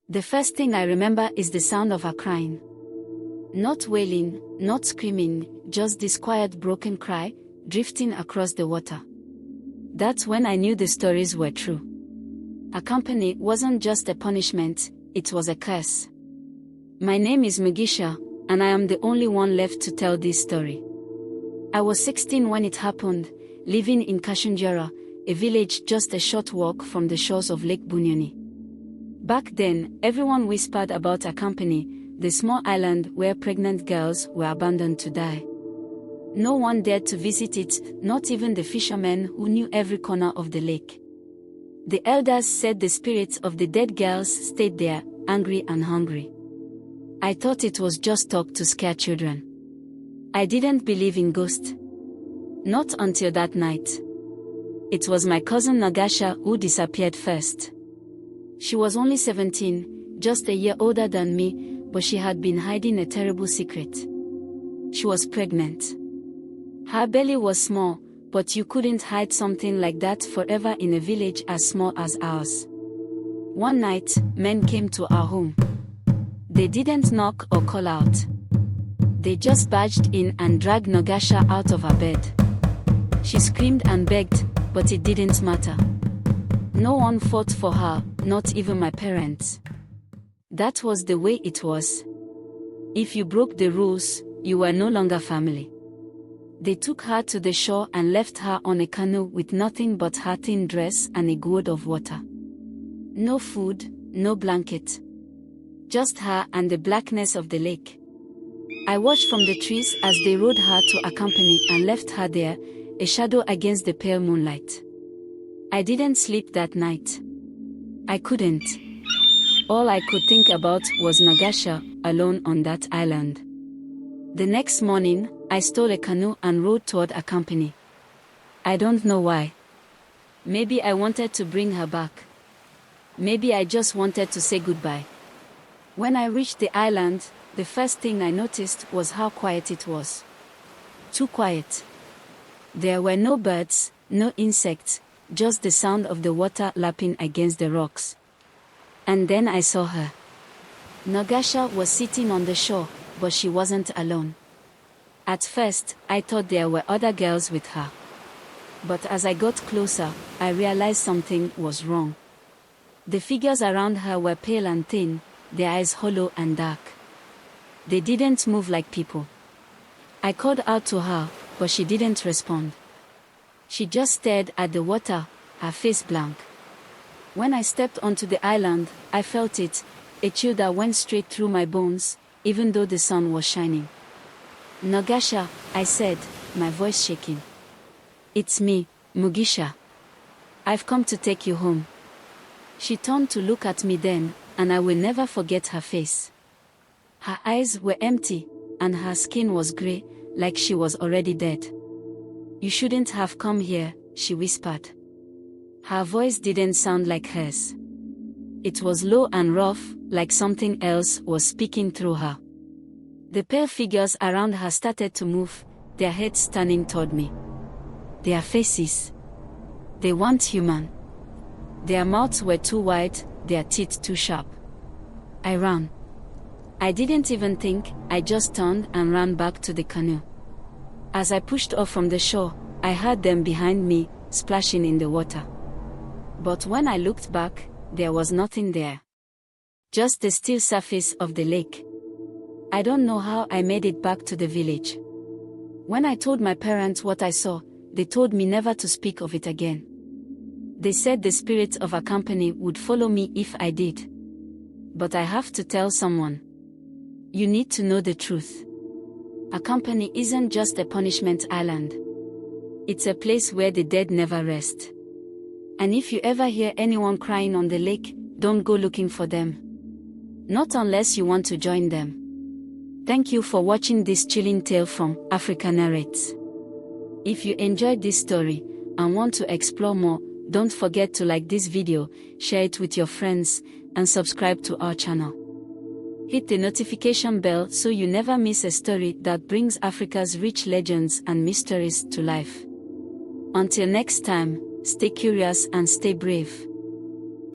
The first thing I remember is the sound of her crying. Not wailing, not screaming, just this quiet broken cry, drifting across the water. That's when I knew the stories were true. Akampene wasn't just a punishment, it was a curse. My name is Mugisha, and I am the only one left to tell this story. I was 16 when it happened, living in Kashungyera, a village just a short walk from the shores of Lake Bunyonyi. Back then, everyone whispered about Akampene, the small island where pregnant girls were abandoned to die. No one dared to visit it, not even the fishermen who knew every corner of the lake. The elders said the spirits of the dead girls stayed there, angry and hungry. I thought it was just talk to scare children. I didn't believe in ghosts. Not until that night. It was my cousin Nagasha who disappeared first. She was only 17, just a year older than me, but she had been hiding a terrible secret. She was pregnant. Her belly was small, but you couldn't hide something like that forever in a village as small as ours. One night, men came to our home. They didn't knock or call out. They just barged in and dragged Nagasha out of her bed. She screamed and begged, but it didn't matter. No one fought for her, not even my parents. That was the way it was. If you broke the rules, you were no longer family. They took her to the shore and left her on a canoe with nothing but her thin dress and a gourd of water. No food, no blanket. Just her and the blackness of the lake. I watched from the trees as they rowed her to Akampene and left her there, a shadow against the pale moonlight. I didn't sleep that night. I couldn't. All I could think about was Nagasha, alone on that island. The next morning, I stole a canoe and rowed toward Akampene. I don't know why. Maybe I wanted to bring her back. Maybe I just wanted to say goodbye. When I reached the island, the first thing I noticed was how quiet it was. Too quiet. There were no birds, no insects, just the sound of the water lapping against the rocks. And then I saw her. Nagasha was sitting on the shore, but she wasn't alone. At first, I thought there were other girls with her. But as I got closer, I realized something was wrong. The figures around her were pale and thin, their eyes hollow and dark. They didn't move like people. I called out to her, but she didn't respond. She just stared at the water, her face blank. When I stepped onto the island, I felt it, a chill that went straight through my bones, even though the sun was shining. Nagasha, I said, my voice shaking. It's me, Mugisha. I've come to take you home. She turned to look at me then, and I will never forget her face. Her eyes were empty, and her skin was gray, like she was already dead. You shouldn't have come here, she whispered. Her voice didn't sound like hers. It was low and rough, like something else was speaking through her. The pale figures around her started to move, their heads turning toward me. Their faces. They weren't human. Their mouths were too wide, their teeth too sharp. I ran. I didn't even think, I just turned and ran back to the canoe. As I pushed off from the shore, I heard them behind me, splashing in the water. But when I looked back, there was nothing there. Just the still surface of the lake. I don't know how I made it back to the village. When I told my parents what I saw, they told me never to speak of it again. They said the spirit of Akampene would follow me if I did. But I have to tell someone. You need to know the truth. Akampene isn't just a punishment island. It's a place where the dead never rest. And if you ever hear anyone crying on the lake, don't go looking for them. Not unless you want to join them. Thank you for watching this chilling tale from Africa Narrates. If you enjoyed this story and want to explore more, don't forget to like this video, share it with your friends, and subscribe to our channel. Hit the notification bell so you never miss a story that brings Africa's rich legends and mysteries to life. Until next time, stay curious and stay brave.